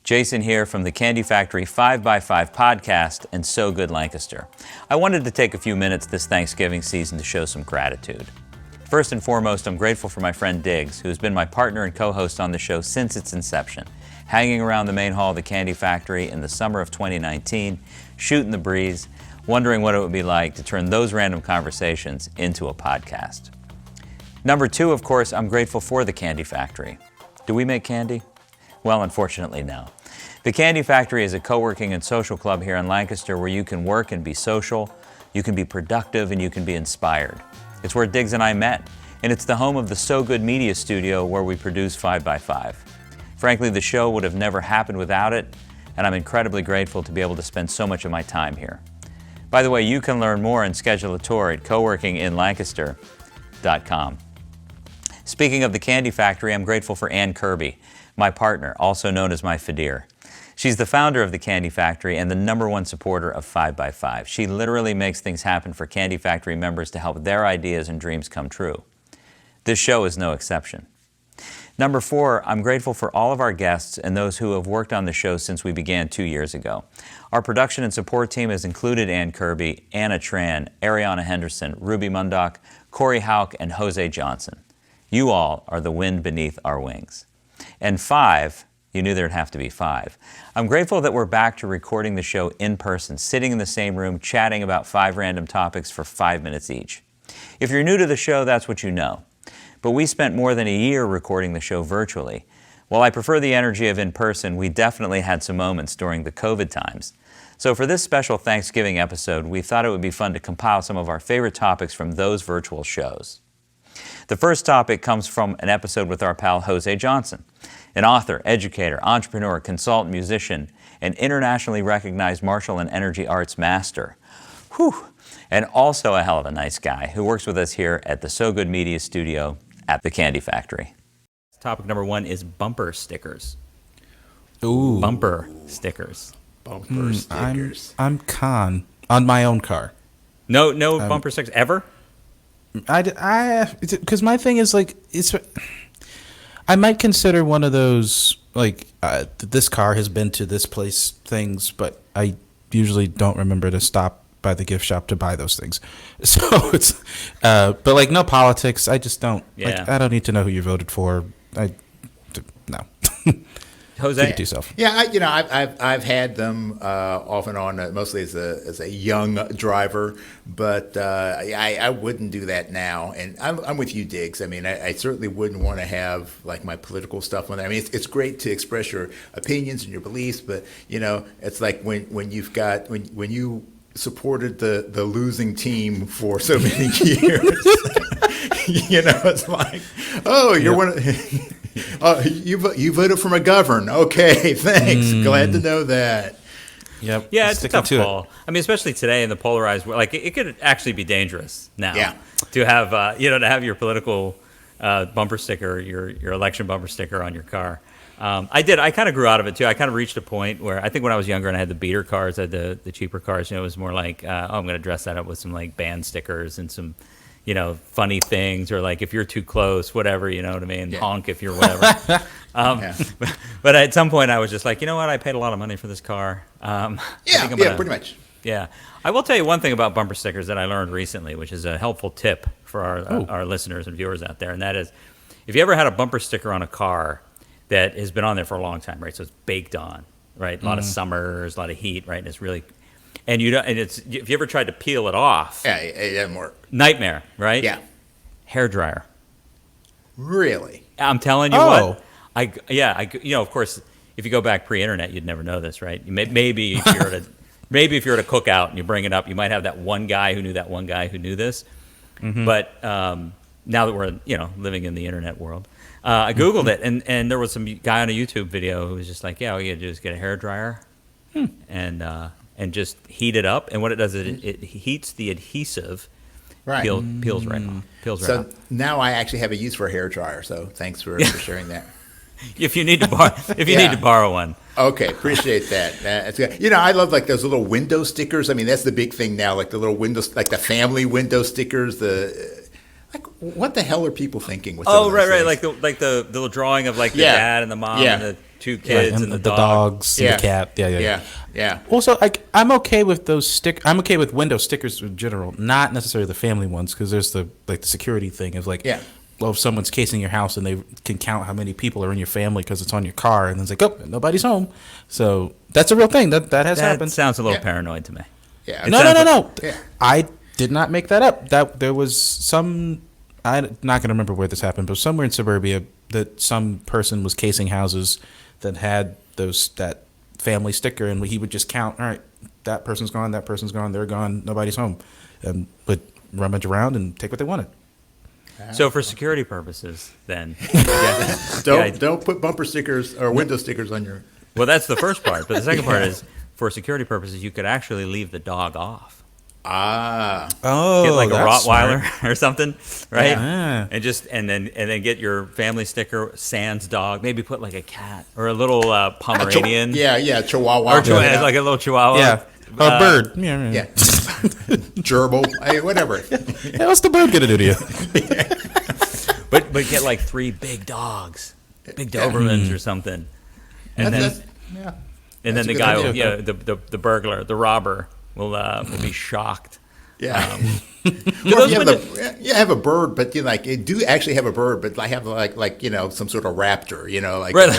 Jason here from the Candy Factory 5x5 podcast and So Good Lancaster. I wanted to take a few minutes this Thanksgiving season to show some gratitude. First and foremost, I'm grateful for my friend Diggs, who has been my partner and co-host on the show since its inception, hanging around the main hall of the Candy Factory in the summer of 2019, shooting the breeze, wondering what it would be like to turn those random conversations into a podcast. Number two, of course, I'm grateful for the Candy Factory. Do we make candy? Well, unfortunately, no. The Candy Factory is a co-working and social club here in Lancaster where you can work and be social, you can be productive, and you can be inspired. It's where Diggs and I met, and it's the home of the So Good Media Studio where we produce 5x5. Frankly, the show would have never happened without it, and I'm incredibly grateful to be able to spend so much of my time here. By the way, you can learn more and schedule a tour at coworkinginlancaster.com. Speaking of the Candy Factory, I'm grateful for Ann Kirby, my partner, also known as my Fadir. She's the founder of the Candy Factory and the #1 supporter of 5x5. She literally makes things happen for Candy Factory members to help their ideas and dreams come true. This show is no exception. Number 4, I'm grateful for all of our guests and those who have worked on the show since we began 2 years ago. Our production and support team has included Ann Kirby, Anna Tran, Ariana Henderson, Ruby Mundock, Corey Hauk, and Jose Johnson. You all are the wind beneath our wings. And 5, you knew there'd have to be 5. I'm grateful that we're back to recording the show in person, sitting in the same room, chatting about 5 random topics for 5 minutes each. If you're new to the show, that's what you know. But we spent more than a year recording the show virtually. While I prefer the energy of in person, we definitely had some moments during the COVID times. So for this special Thanksgiving episode, we thought it would be fun to compile some of our favorite topics from those virtual shows. The first topic comes from an episode with our pal Jose Johnson, an author, educator, entrepreneur, consultant, musician, and internationally recognized martial and energy arts master. Whew! And also a hell of a nice guy who works with us here at the So Good Media Studio at the Candy Factory. Topic number 1 is bumper stickers. Ooh. Bumper stickers. Bumper stickers. I'm con on my own car. No bumper stickers ever? Because my thing is like I might consider one of those like this car has been to this place things, but I usually don't remember to stop by the gift shop to buy those things. So it's but like no politics. I just don't. Yeah. Like, I don't need to know who you voted for. No. Jose, keep it to yourself. Yeah, I've had them off and on, mostly as a young driver, but I wouldn't do that now. And I'm with you, Diggs. I mean, I certainly wouldn't want to have like my political stuff on there. I mean, it's great to express your opinions and your beliefs, but it's like when you supported the losing team for so many years. It's like, oh, you're one of you voted for McGovern. Okay, thanks. Glad to know that. Yep. Yeah, it's a tough call. I mean, especially today in the polarized world, like it could actually be dangerous now. Yeah. To have to have your political bumper sticker, your election bumper sticker on your car. I kind of grew out of it too. I kind of reached a point where I think when I was younger and I had the beater cars, I had the cheaper cars. It was more like, I'm going to dress that up with some like band stickers and some, funny things, or like if you're too close, whatever, you know what I mean? Yeah. Honk if you're whatever. But at some point I was just like, you know what? I paid a lot of money for this car. Pretty much. Yeah. I will tell you one thing about bumper stickers that I learned recently, which is a helpful tip for our listeners and viewers out there. And that is, if you ever had a bumper sticker on a car that has been on there for a long time, right? So it's baked on, right? A lot of summers, a lot of heat, right? And it's really, and if you ever tried to peel it off, yeah, it doesn't work. Nightmare, right? Yeah. Hair dryer. Really? I'm telling you what. Of course, if you go back pre-internet, you'd never know this, right? Maybe if you're at a cookout and you bring it up, you might have that one guy who knew that one guy who knew this. Mm-hmm. But now that we're living in the internet world, I Googled it, and there was some guy on a YouTube video who was just like, all you gotta do is get a hair dryer and just heat it up. And what it does is it heats the adhesive, right? Peels right off. So now I actually have a use for a hair dryer. So thanks for sharing that. If you need to need to borrow one. Okay, appreciate that. That's good. I love like those little window stickers. I mean, that's the big thing now. Like the little windows, like the family window stickers. What the hell are people thinking with those? Oh, right. Like the little drawing of like the dad and the mom and the two Right, kids and and the the dog. dogs, and Yeah. the cat. Yeah. Yeah. Also, like I'm okay with those I'm okay with window stickers in general, not necessarily the family ones, because there's the security thing of like, Yeah. well, if someone's casing your house and they can count how many people are in your family because it's on your car, and then it's like, oh, nobody's home. So that's a real thing that has That happened. sounds a little Yeah. paranoid to me. Yeah. It No. sounds Yeah. I did not make that up. That there was some. I'm not going to remember where this happened, but somewhere in suburbia, that some person was casing houses that had that family sticker, and he would just count. All right, that person's gone. That person's gone. They're gone. Nobody's home, and would rummage around and take what they wanted. So for security purposes, then, Don't put bumper stickers or window stickers on your. well, that's the first part. But the second part is, for security purposes, you could actually leave the dog off. Ah. Oh, Get like a that's Rottweiler smart. or something, right? Yeah. And then get your family sticker, Sans dog. Maybe put like a cat or a little Pomeranian. Yeah. Chihuahua. Or like a little Chihuahua. Yeah, a bird. Yeah. Yeah. Gerbil. Whatever. Hey, what's the bird gonna do to you? But get like 3 big dogs, big Dobermans or something, and then Yeah. and then That's the a good guy idea. will, the burglar, the robber will be shocked. Yeah. Do Or those if you window- have a bird, but you do actually have a bird, but I have like some sort of raptor, like Right.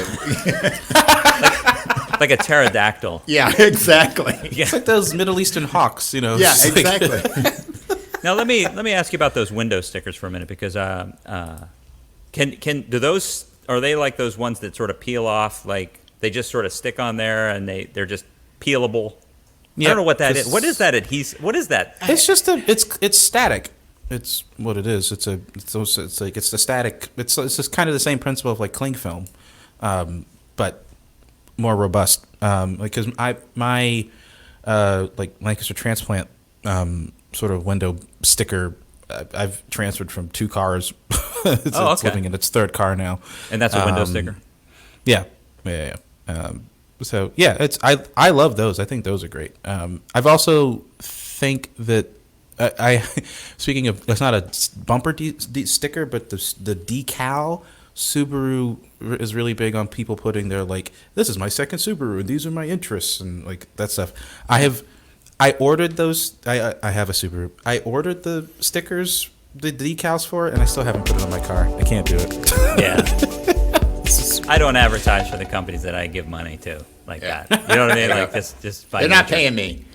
Like a pterodactyl. yeah, exactly. It's like those Middle Eastern hawks, Yeah, it's like- exactly. Now let me ask you about those window stickers for a minute, because do those, are they like those ones that sort of peel off, like they just sort of stick on there and they're just peelable? I Yeah, don't know what that is. just- What is that adhesive? What is that? It's just it's static. It's what it is. It's the static. It's just kind of the same principle of like cling film, but more robust. Because my like Lancaster transplant sort of window sticker. I've transferred from 2 cars. It's okay. living in its 3rd car now. And that's a window sticker. Yeah. So yeah, I love those. I think those are great. I've also think that I speaking of, it's not a bumper sticker, but the decal. Subaru is really big on people putting their like, this is my second Subaru and these are my interests and like that stuff. I ordered those. I have a Subaru. I ordered the stickers, the decals for it, and I still haven't put it on my car. I can't do it. Yeah. I don't advertise for the companies that I give money to like that. You know what I mean? Like just by They're not nature. paying me.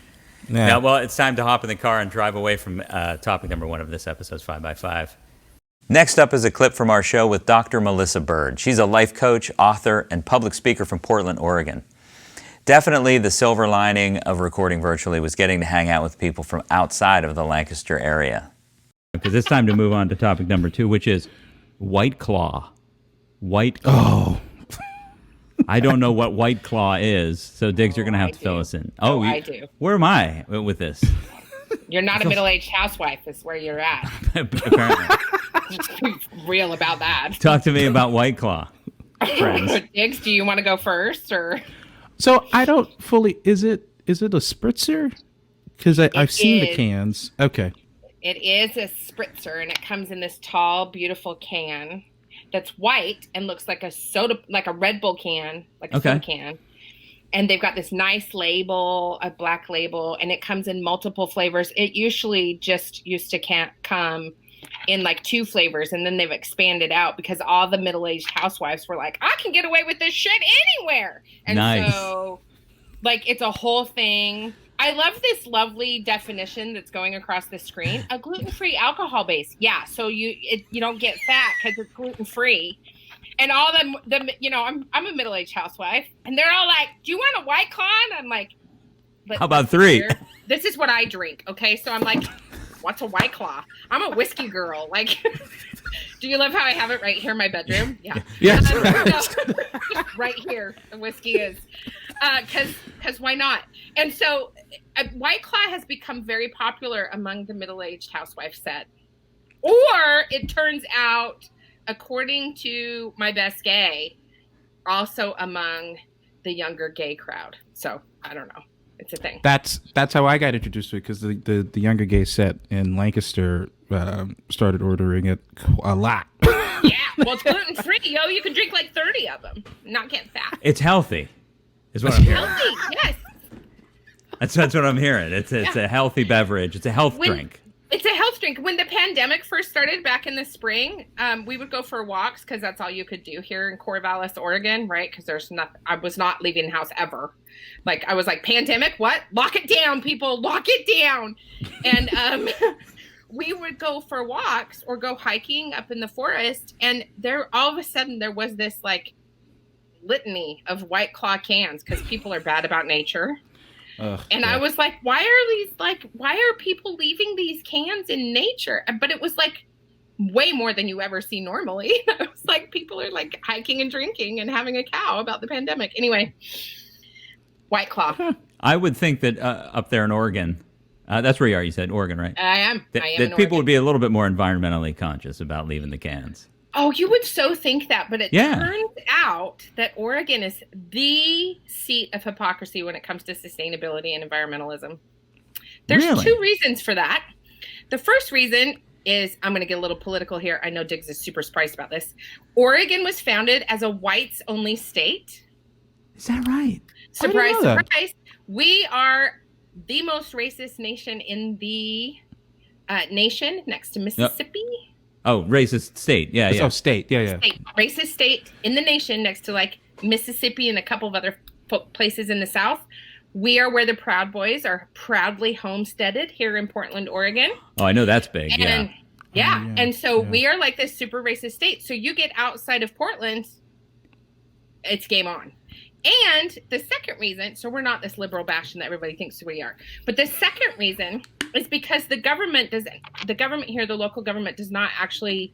Yeah. Now, well, it's time to hop in the car and drive away from topic number 1 of this episode's 5x5. Next up is a clip from our show with Dr. Melissa Bird. She's a life coach, author, and public speaker from Portland, Oregon. Definitely the silver lining of recording virtually was getting to hang out with people from outside of the Lancaster area. Because it's time to move on to topic number 2, which is White Claw. White Claw. Oh. I don't know what White Claw is, so Diggs, you're going to have I to fill do. us in. I do. Where am I with this? You're not a middle-aged housewife is where you're at. Apparently. Just be real about that. Talk to me about White Claw, friends. Diggs, do you want to go first or? So I don't fully. Is it a spritzer? Because I've seen the is. cans. Okay. It is a spritzer, and it comes in this tall, beautiful can that's white and looks like a soda, like a Red Bull can, like a soda can. And they've got this nice label, a black label, and it comes in multiple flavors. It usually just used to come in like 2 flavors, and then they've expanded out because all the middle-aged housewives were like, I can get away with this shit anywhere. And Nice. so, like, it's a whole thing. I love this lovely definition that's going across the screen. A gluten-free alcohol base. Yeah, so you don't get fat because it's gluten-free. And all the I'm a middle-aged housewife, and they're all like, "Do you want a White Claw?" And I'm like, How about 3? This is what I drink, okay? So I'm like, what's a White Claw? I'm a whiskey girl. Like, do you love how I have it right here in my bedroom? Yeah. Yeah. Just right here, the whiskey is. Because why not? And so White Claw has become very popular among the middle-aged housewife set. Or it turns out, according to my best gay, also among the younger gay crowd. So I don't know. It's a thing. That's how I got introduced to it, because the younger gay set in Lancaster started ordering it a lot. Yeah, well, it's gluten free, yo. You can drink like 30 of them, not get fat. It's healthy, is what I'm hearing. Healthy, yes. That's what I'm hearing. It's a healthy beverage. It's a health drink. It's a health drink. When the pandemic first started back in the spring, we would go for walks because that's all you could do here in Corvallis, Oregon, right? Because I was not leaving the house ever. Like, I was like, pandemic, what? Lock it down, people, lock it down. And we would go for walks or go hiking up in the forest. And all of a sudden, there was this like litany of White Claw cans because people are bad about nature. And I was like, why are people leaving these cans in nature? But it was like way more than you ever see normally. It was like people are like hiking and drinking and having a cow about the pandemic. Anyway, White Claw. I would think that up there in Oregon, that's where you are, you said, Oregon, right? I am. That people would be a little bit more environmentally conscious about leaving the cans. Oh, you would so think that, but it turns out that Oregon is the seat of hypocrisy when it comes to sustainability and environmentalism. There's two reasons for that. The first reason is, I'm going to get a little political here. I know Diggs is super surprised about this. Oregon was founded as a whites-only state. Is that right? Surprise, surprise. We are the most racist nation in the nation next to Mississippi. Yep. Oh, racist state. Yeah. Oh, state. Yeah. Racist state in the nation next to like Mississippi and a couple of other places in the South. We are where the Proud Boys are proudly homesteaded here in Portland, Oregon. Oh, I know that's big. And so we are like this super racist state. So you get outside of Portland, it's game on. And the second reason, so we're not this liberal bastion that everybody thinks we are, but the second reason is because the government here, the local government does not actually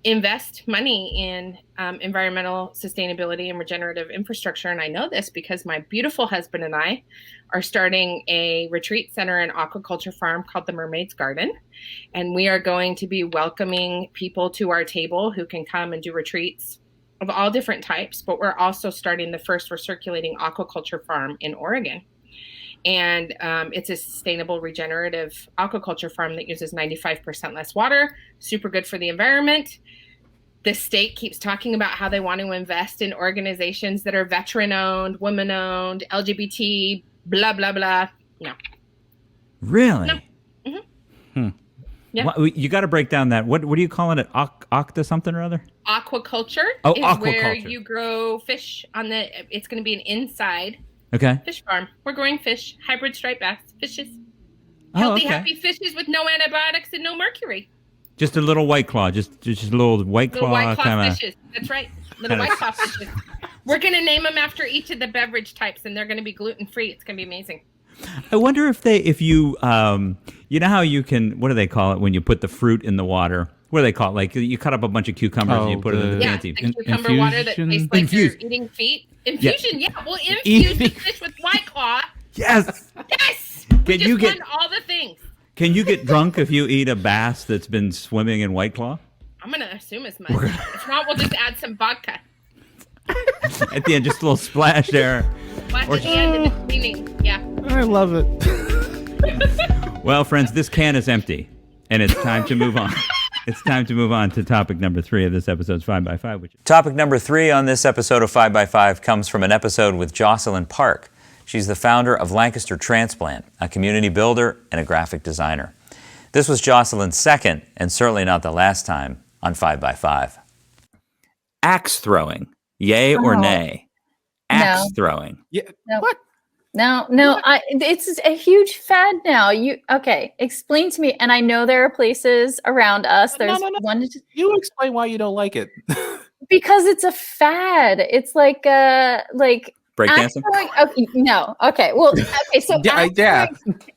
invest money in environmental sustainability and regenerative infrastructure. And I know this because my beautiful husband and I are starting a retreat center and aquaculture farm called the Mermaid's Garden. And we are going to be welcoming people to our table who can come and do retreats of all different types, but we're also starting the first recirculating aquaculture farm in Oregon. And it's a sustainable regenerative aquaculture farm that uses 95% less water, super good for the environment. The state keeps talking about how they want to invest in organizations that are veteran-owned, women-owned, LGBT, blah, blah, blah. No. Really? No. Mm-hmm. Yeah. You got to break down that. What are you calling it? Octa something or other? Aquaculture is where you grow fish it's going to be an inside fish farm. We're growing fish, hybrid striped bass fishes. Healthy, happy fishes with no antibiotics and no mercury. Just a little White Claw, just a little White Claw kind of fishes. That's right, little White Claw fishes. We're going to name them after each of the beverage types, and they're going to be gluten-free. It's going to be amazing. I wonder if you you know how you can, what do they call it when you put the fruit in the water? What do they call it? Like you cut up a bunch of cucumbers and you put it in the fancy. The cucumber water that tastes like you're eating feet. Infusion, we'll infuse the fish with White Claw. Yes. Yes. Can you get all the things? Can you get drunk if you eat a bass that's been swimming in White Claw? I'm going to assume as much. If not, we'll just add some vodka. At the end, just a little splash there. Splash at the end of the cleaning. Yeah. I love it. Well, friends, this can is empty, and it's time to move on. It's time to move on to topic number 3 of this episode's 5x5. Topic number 3 on this episode of 5x5 comes from an episode with Jocelyn Park. She's the founder of Lancaster Transplant, a community builder and a graphic designer. This was Jocelyn's second, and certainly not the last time, on 5x5. Axe throwing, yay or nay? Axe throwing. Yeah. No. What? No. It's a huge fad now. Explain to me. And I know there are places around us. There's one. You explain why you don't like it. Because it's a fad. It's like breakdancing. Okay, no. Okay. Well. Okay. So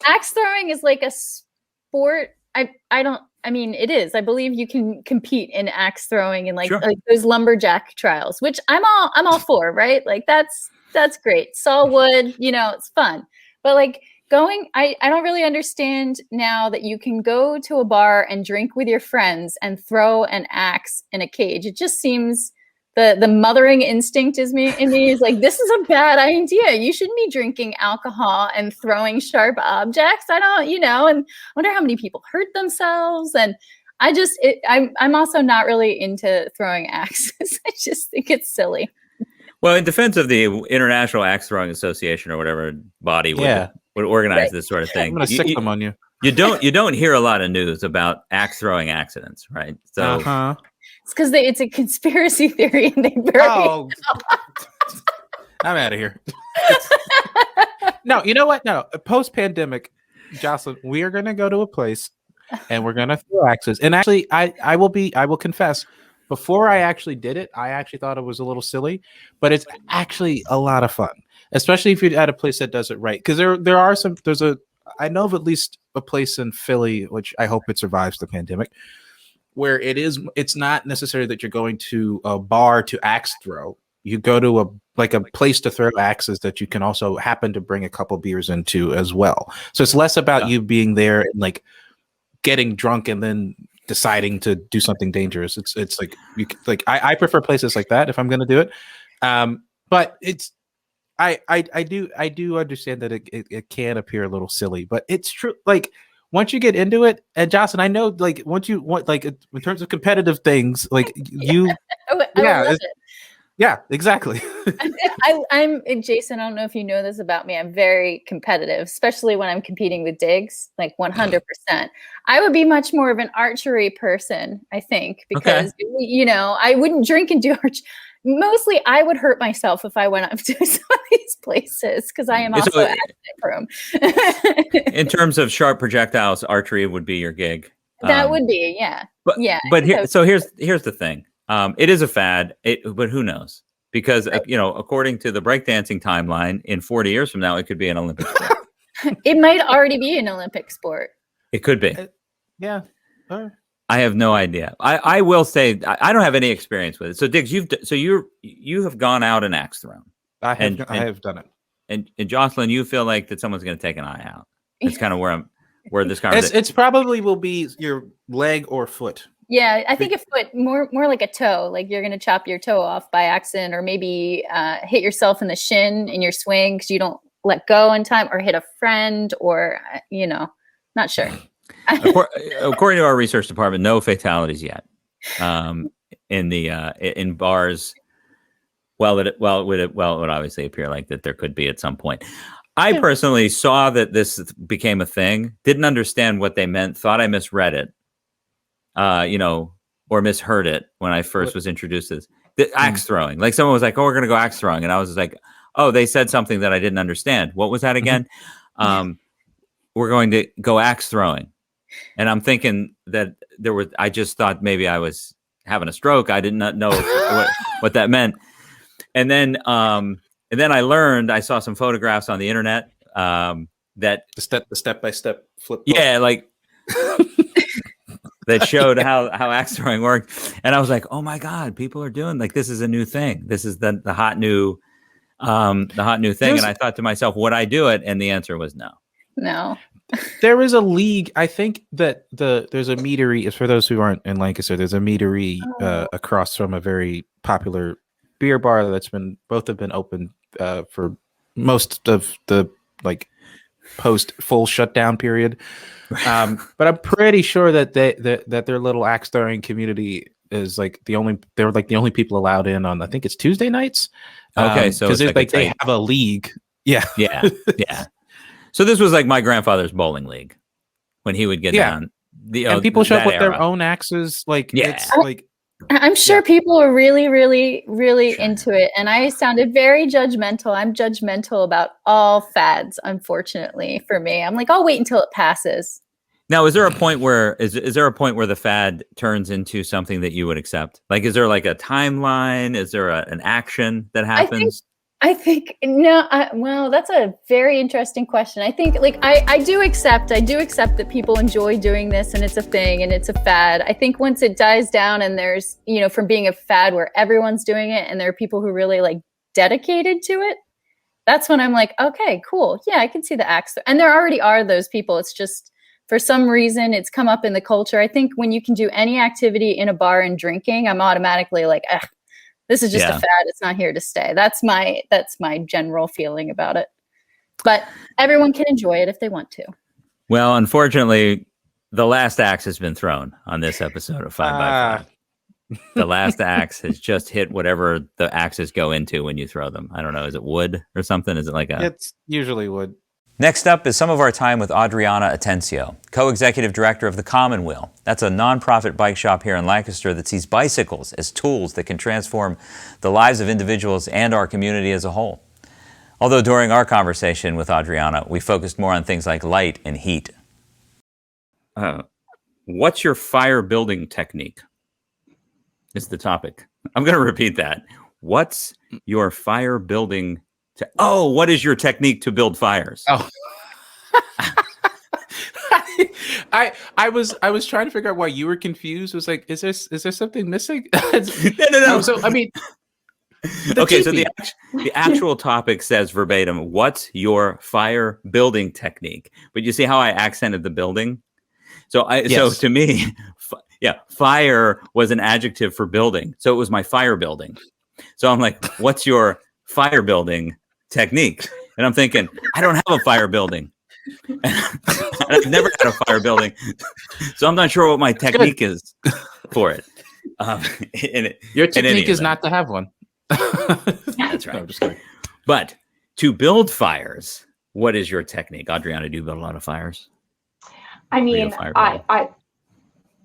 axe throwing is like a sport. I mean, it is. I believe you can compete in axe throwing and like those lumberjack trials, which I'm all for, right? Like that's great. Saw wood, it's fun. But like I don't really understand now that you can go to a bar and drink with your friends and throw an axe in a cage. It just seems the mothering instinct in me is like, this is a bad idea. You shouldn't be drinking alcohol and throwing sharp objects. I don't, and I wonder how many people hurt themselves. And I'm also not really into throwing axes. I just think it's silly. Well, in defense of the International Axe Throwing Association or whatever body would organize this sort of thing, I'm gonna sick them on you. You don't hear a lot of news about axe throwing accidents, right? So it's because it's a conspiracy theory and they bury it. I'm out of here. No, you know what? No, post-pandemic, Jocelyn, we are going to go to a place and we're going to throw axes. And actually, I will confess, before I actually did it, I actually thought it was a little silly, but it's actually a lot of fun, especially if you're at a place that does it right. Because I know of at least a place in Philly, which I hope it survives the pandemic, where it's not necessary that you're going to a bar to axe throw. You go to a place to throw axes that you can also happen to bring a couple beers into as well. So it's less about you being there and like getting drunk and then deciding to do something dangerous. It's like I prefer places like that if I'm going to do it. But it's I do understand that it can appear a little silly, but it's true. Like once you get into it, and Jocelyn, I know like once you want like in terms of competitive things, like yeah, exactly. I'm Jason. I don't know if you know this about me. I'm very competitive, especially when I'm competing with digs, like 100%. I would be much more of an archery person, I think, because, I wouldn't drink and do archery. Mostly, I would hurt myself if I went up to some of these places because I am also accident prone. In terms of sharp projectiles, archery would be your gig. That would be, yeah. But here's the thing. It is a fad, but who knows? Because, according to the breakdancing timeline, in 40 years from now, it could be an Olympic sport. It might already be an Olympic sport. It could be. Yeah. I have no idea. I will say I don't have any experience with it. So, Diggs, you have gone out and axe thrown. I have done it. And Jocelyn, you feel like that someone's going to take an eye out. That's kind of where this conversation. It's probably will be your leg or foot. Yeah, I think a foot, more like a toe. Like you're going to chop your toe off by accident, or maybe hit yourself in the shin in your swing because you don't let go in time, or hit a friend, or not sure. According to our research department, no fatalities yet in bars. Well, it would obviously appear like that there could be at some point. I personally saw that this became a thing, didn't understand what they meant, thought I misread it. Or misheard it when I first was introduced to this. The axe throwing. Like someone was like, "Oh, we're going to go axe throwing." And I was like, "Oh, they said something that I didn't understand. What was that again?" We're going to go axe throwing. And I'm thinking that I just thought maybe I was having a stroke. I did not know what that meant. And then I learned, I saw some photographs on the internet, that the step-by-step flip. Yeah. Like, that showed how axe throwing worked, and I was like, "Oh my God, people are doing like this is a new thing. This is the hot new thing." And I thought to myself, "Would I do it?" And the answer was no. No. There is a league. I think that there's a meadery. For those who aren't in Lancaster, there's a meadery across from a very popular beer bar that's both have been open for most of the post full shutdown period. But I'm pretty sure that that their little axe throwing community is they're the only people allowed in on, I think it's Tuesday nights. Okay, so because they have a league. Yeah. So this was like my grandfather's bowling league when he would get down. And people show up with their own axes. I'm sure people are really, really, really into it. And I sounded very judgmental. I'm judgmental about all fads, unfortunately, for me. I'm like, I'll wait until it passes. Now, is there a point where the fad turns into something that you would accept? Like, is there like a timeline? Is there an action that happens? I think no. Well, that's a very interesting question. I think I do accept that people enjoy doing this and it's a thing and it's a fad. I think once it dies down and there's, from being a fad where everyone's doing it and there are people who really dedicated to it, that's when I'm like, okay, cool. Yeah, I can see the axe. And there already are those people. It's just for some reason it's come up in the culture. I think when you can do any activity in a bar and drinking, I'm automatically like, this is just a fad. It's not here to stay. That's my general feeling about it. But everyone can enjoy it if they want to. Well, unfortunately, The last axe has been thrown on this episode of 5x5. The last axe has just hit whatever the axes go into when you throw them. I don't know. Is it wood or something? Is it like a... It's usually wood. Next up is some of our time with Adriana Atencio, co-executive director of the Commonweal. That's a nonprofit bike shop here in Lancaster that sees bicycles as tools that can transform the lives of individuals and our community as a whole. Although during our conversation with Adriana, we focused more on things like light and heat. What's your fire building technique? Is the topic. I'm going to repeat that. What's your fire building? What is your technique to build fires? Oh, I was trying to figure out why you were confused. It was like, is there something missing? No. So I mean, okay. So the actual topic says verbatim, "What's your fire building technique?" But you see how I accented the building. So so to me, fire was an adjective for building. So it was my fire building. So I'm like, what's your fire building technique? And I'm thinking, I don't have a fire building. I've never had a fire building. So I'm not sure what my technique is for it. Your technique is not to have one. That's right. No, I'm just kidding. But to build fires, what is your technique? Adriana, do you build a lot of fires? I mean,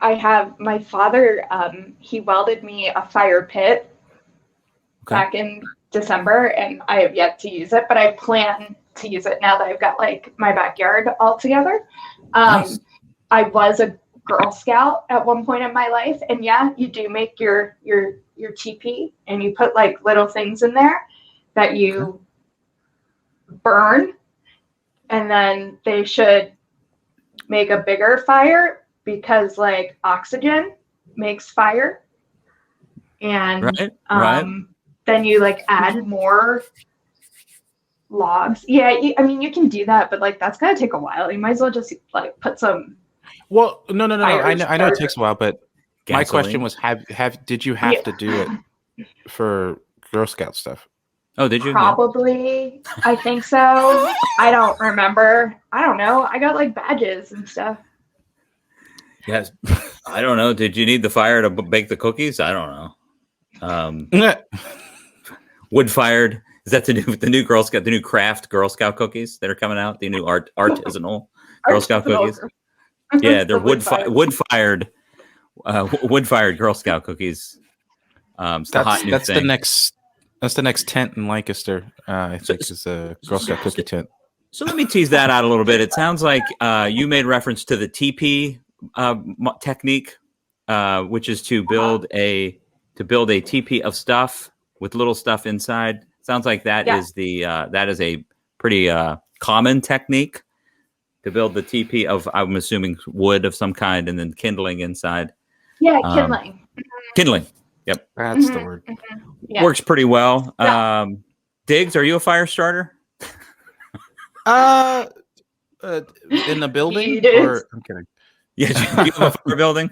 I have my father, he welded me a fire pit back in December, and I have yet to use it, but I plan to use it now that I've got like my backyard all together. Nice. I was a Girl Scout at one point in my life, and you do make your teepee, and you put like little things in there that you burn, and then they should make a bigger fire because like oxygen makes fire, and then you like add more logs. I mean, you can do that, but like that's gonna take a while. You might as well just like put some. Well, no. I know it takes a while, but my question was, did you have to do it for Girl Scout stuff? Oh, did you? Probably. I think so. I don't remember. I don't know. I got like badges and stuff. Yes. I don't know. Did you need the fire to bake the cookies? I don't know. Wood fired. Is that the new Girl Scout, the new craft Girl Scout cookies that are coming out? The new artisanal Girl Scout cookies. Yeah, they're wood fired Girl Scout cookies. It's the hot new thing. That's the next tent in Lancaster. I think is a Girl Scout cookie tent. So let me tease that out a little bit. It sounds like you made reference to the teepee technique, which is to build a teepee of stuff with little stuff inside. Sounds like that is a pretty common technique to build the teepee of, I'm assuming, wood of some kind, and then kindling inside. Yeah, kindling. Kindling. Yep, that's the word. Yeah. Works pretty well. Diggs, are you a fire starter? In the building? Or, I'm kidding. Yeah, do you have a fire building?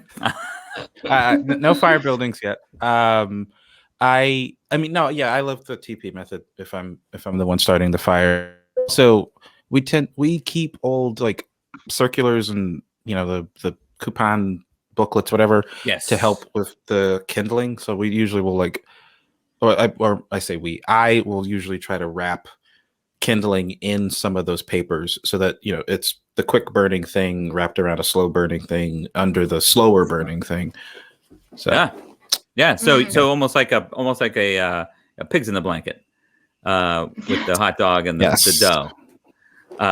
No fire buildings yet. I mean, no, I love the TP method if I'm the one starting the fire. So we keep old like circulars and the coupon booklets, whatever, to help with the kindling. So we usually will I will usually try to wrap kindling in some of those papers so that it's the quick burning thing wrapped around a slow burning thing under the slower burning thing. So so almost like a pigs in the blanket with the hot dog and the dough.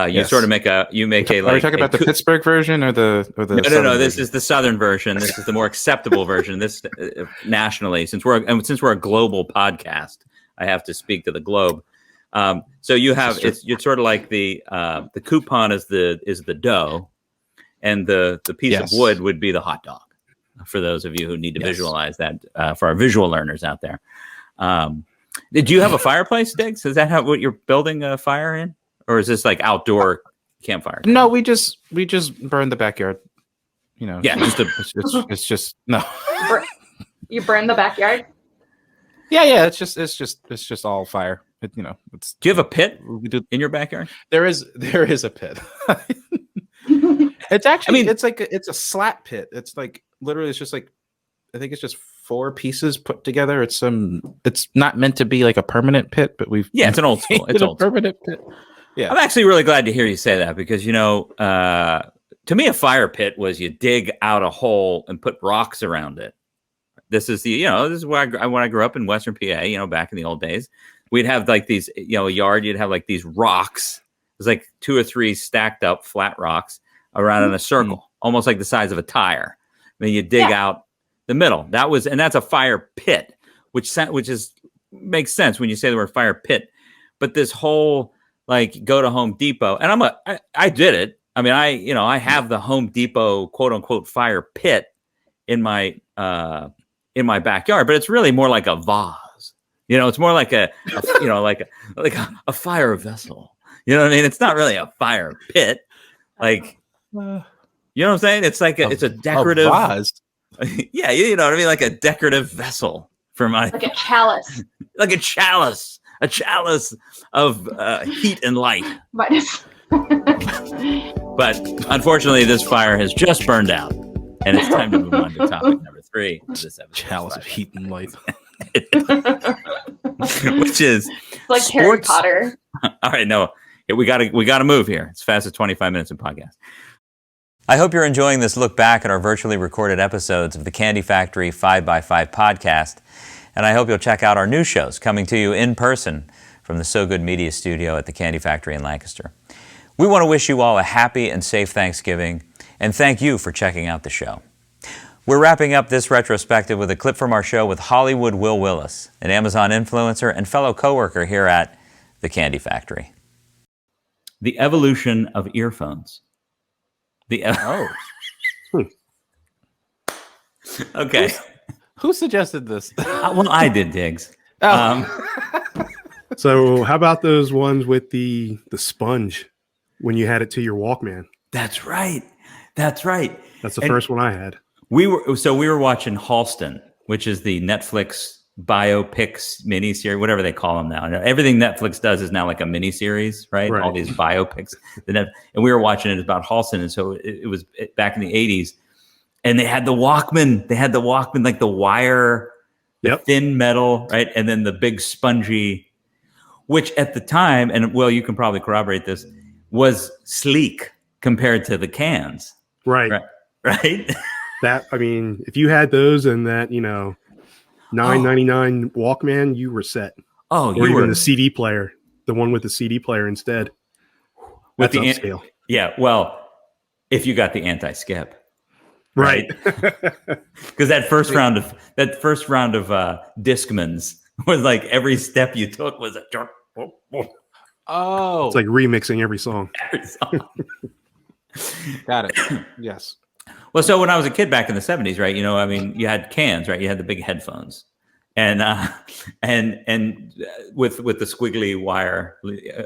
You sort of make a Are you talking about the Pittsburgh version or the no. This is the Southern version. This is the more acceptable version. This nationally, since we're a global podcast, I have to speak to the globe. So you have you're sort of like the coupon is the dough, and the piece of wood would be the hot dog. For those of you who need to visualize that, for our visual learners out there, did you have a fireplace, Diggs? Is that what you're building a fire in? Or is this like outdoor campfire? No, we just burn the backyard. It's just no. You burn the backyard? Yeah. It's just all fire. Do you have a pit in your backyard? There is a pit. It's actually, I mean, it's a slat pit. It's like literally, it's just like, I think it's just 4 pieces put together. It's not meant to be like a permanent pit, but it's an old school. It's a permanent pit. Yeah, I'm actually really glad to hear you say that because to me, a fire pit was you dig out a hole and put rocks around it. This is this is where when I grew up in Western PA, back in the old days, we'd have like these, a yard, you'd have like these rocks. It was like 2 or 3 stacked up flat rocks around in a circle, almost like the size of a tire. I mean, you dig out the middle. That's a fire pit, which makes sense when you say the word fire pit. But this whole like go to Home Depot, and I did it. I mean, I have the Home Depot quote unquote fire pit in my backyard, but it's really more like a vase. It's more like a fire vessel. You know what I mean? It's not really a fire pit. Like, you know what I'm saying? It's like it's a decorative vase. Yeah, you know what I mean? Like a decorative vessel for my like a chalice. Like a chalice of heat and light. But unfortunately, this fire has just burned out, and it's time to move on to topic number 3 of this episode. Chalice of heat and light. Which is like sports. Harry Potter. All right, no, we gotta move here. It's fast as 25 minutes of podcast. I hope you're enjoying this look back at our virtually recorded episodes of the Candy Factory 5x5 podcast, and I hope you'll check out our new shows coming to you in person from the So Good Media Studio at the Candy Factory in Lancaster. We want to wish you all a happy and safe Thanksgiving, and thank you for checking out the show. We're wrapping up this retrospective with a clip from our show with Hollywood Will Willis, an Amazon influencer and fellow coworker here at the Candy Factory. The evolution of earphones. Okay. Who suggested this? Well, I did, Diggs. So how about those ones with the sponge when you had it to your Walkman? That's right. That's the first one I had. We were watching Halston, which is the Netflix biopics miniseries, whatever they call them now. And everything Netflix does is now like a miniseries, right? All these biopics. And we were watching it about Halston. And so it was back in the 80s. And they had the Walkman. They had the Walkman, like the wire, the thin metal, right? And then the big spongy, which at the time, and Will, you can probably corroborate this, was sleek compared to the cans. Right. That, I mean, if you had those and that, $9.99 Walkman, you were set. Oh, or even the CD player, the one with the CD player instead. With the upscale. Well, if you got the anti-skip. Right. Because that first round of Discmans was like every step you took was a it's like remixing every song. Got it. Yes. Well, so when I was a kid back in the 70s, right, you had cans, right? You had the big headphones and with the squiggly wire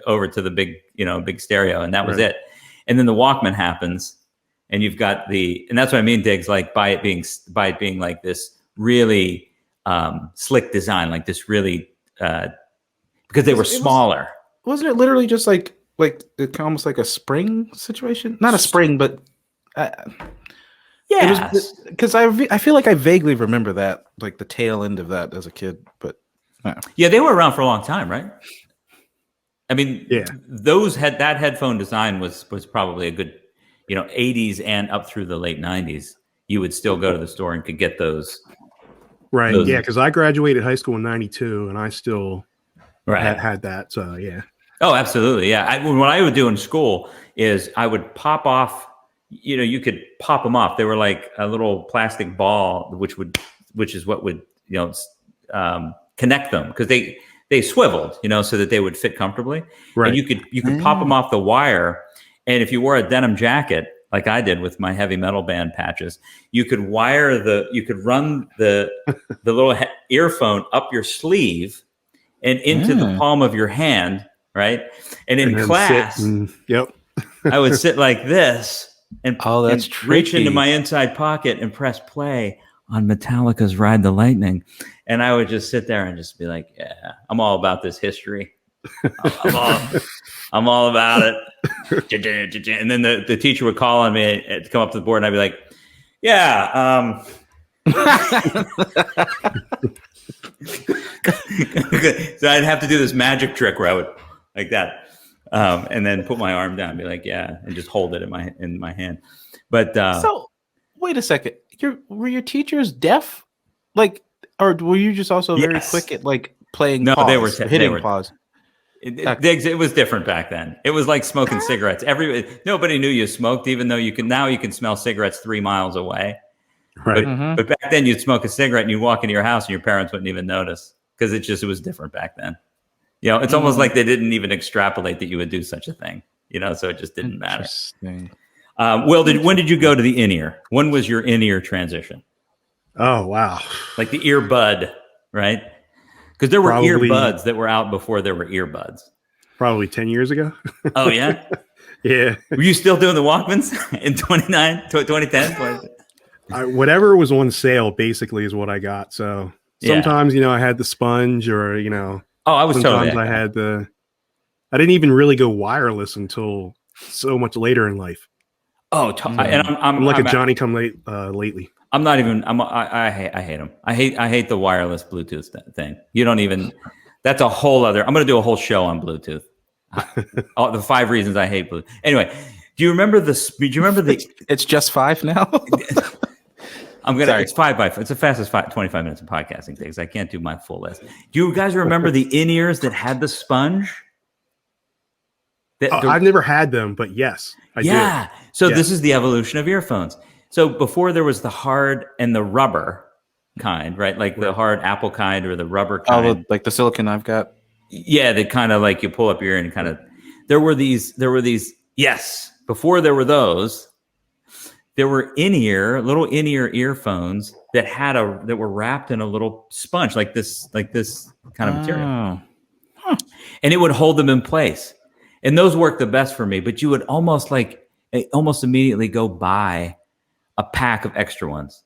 over to the big, big stereo. And that was it. And then the Walkman happens and you've got and that's what I mean, Diggs, like by it being like this really slick design, like this really, because they were smaller. Wasn't it literally just like almost like a spring situation? Not a spring, but yeah. Because I feel like I vaguely remember that, like the tail end of that as a kid. But yeah, they were around for a long time, right? I mean, that headphone design was probably a good, 80s and up through the late 90s. You would still go to the store and could get those. Right. Yeah, because I graduated high school in '92, and I still had that. So yeah. Oh, absolutely. Yeah. What I would do in school is I would pop off. You could pop them off. They were like a little plastic ball, which is what would connect them because they swiveled, so that they would fit comfortably. Right. And you could pop them off the wire, and if you wore a denim jacket like I did with my heavy metal band patches, you could run the little earphone up your sleeve and into the palm of your hand, right? And in class, I would sit like this. And reach into my inside pocket and press play on Metallica's Ride the Lightning. And I would just sit there and just be like, yeah, I'm all about this history. I'm all about it. And then the teacher would call on me to come up to the board, and I'd be like, yeah. So I'd have to do this magic trick where I would like that, and then put my arm down and be like, yeah, and just hold it in my hand. But so wait a second, were your teachers deaf? Like, or were you just also very quick at like playing? No, pause, they were hitting pause. It was different back then. It was like smoking cigarettes. Nobody knew you smoked, even though you can smell cigarettes 3 miles away. Right. But back then you'd smoke a cigarette and you'd walk into your house and your parents wouldn't even notice because it was different back then. It's almost like they didn't even extrapolate that you would do such a thing. So it just didn't matter. Will, when did you go to the in-ear? When was your in-ear transition? Oh, wow. Like the earbud, right? Because there were earbuds that were out before there were earbuds. Probably 10 years ago. Oh, yeah? Yeah. Were you still doing the Walkmans in 2010? Whatever was on sale basically is what I got. So sometimes, I had the sponge or, I was sometimes totally I didn't even really go wireless until so much later in life. Oh, and I'm like a Johnny come late lately. I'm not even. I hate them. I hate the wireless Bluetooth thing. You don't even. That's a whole other. I'm going to do a whole show on Bluetooth. The 5 reasons I hate Bluetooth. Anyway, do you remember the? It's just 5 now. It's 5 by 5. It's the fastest 25 minutes of podcasting things. I can't do my full list. Do you guys remember the in-ears that had the sponge? I've never had them, but yes, I do. So this is the evolution of earphones. So before there was the hard and the rubber kind, right? Like the hard Apple kind or the rubber kind. Oh, like the silicone I've got. Yeah, they kind of like you pull up your ear and kind of. There were these. Yes, before there were those, there were little in-ear earphones that that were wrapped in a little sponge like this kind of material, and it would hold them in place. And those worked the best for me. But you would almost immediately go buy a pack of extra ones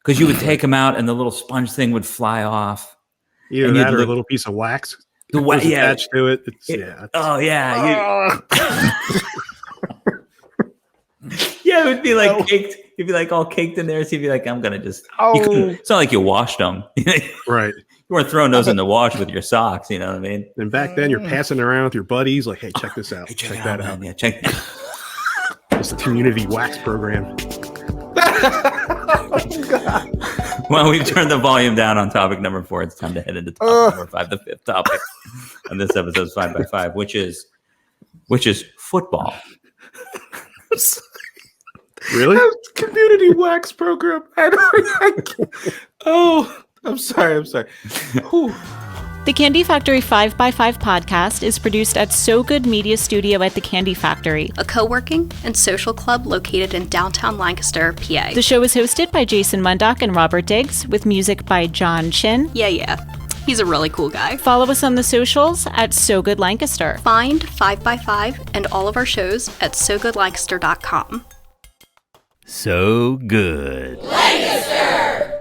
because you would take them out and the little sponge thing would fly off. Either that or a little piece of wax. The wax attached to it. Oh yeah. Yeah, it would be like caked. You'd be like all caked in there. So you'd be like, I'm gonna just. It's not like you washed them, right? You weren't throwing those in the wash with your socks. You know what I mean? And back then, you're passing around with your buddies, like, "Hey, check this out. Hey, check that out. Yeah, check. It's the community wax program. Well, we've turned the volume down on topic number 4. It's time to head into topic number 5, the 5th topic on this episode's 5 by 5, which is football. Really? Community wax program. I'm sorry. Whew. The Candy Factory 5 by 5 podcast is produced at So Good Media Studio at the Candy Factory, a co-working and social club located in downtown Lancaster, PA. The show is hosted by Jason Mundock and Robert Diggs, with music by John Chin. Yeah. He's a really cool guy. Follow us on the socials at So Good Lancaster. Find 5 by 5 and all of our shows at sogoodlancaster.com. So good. Lancaster!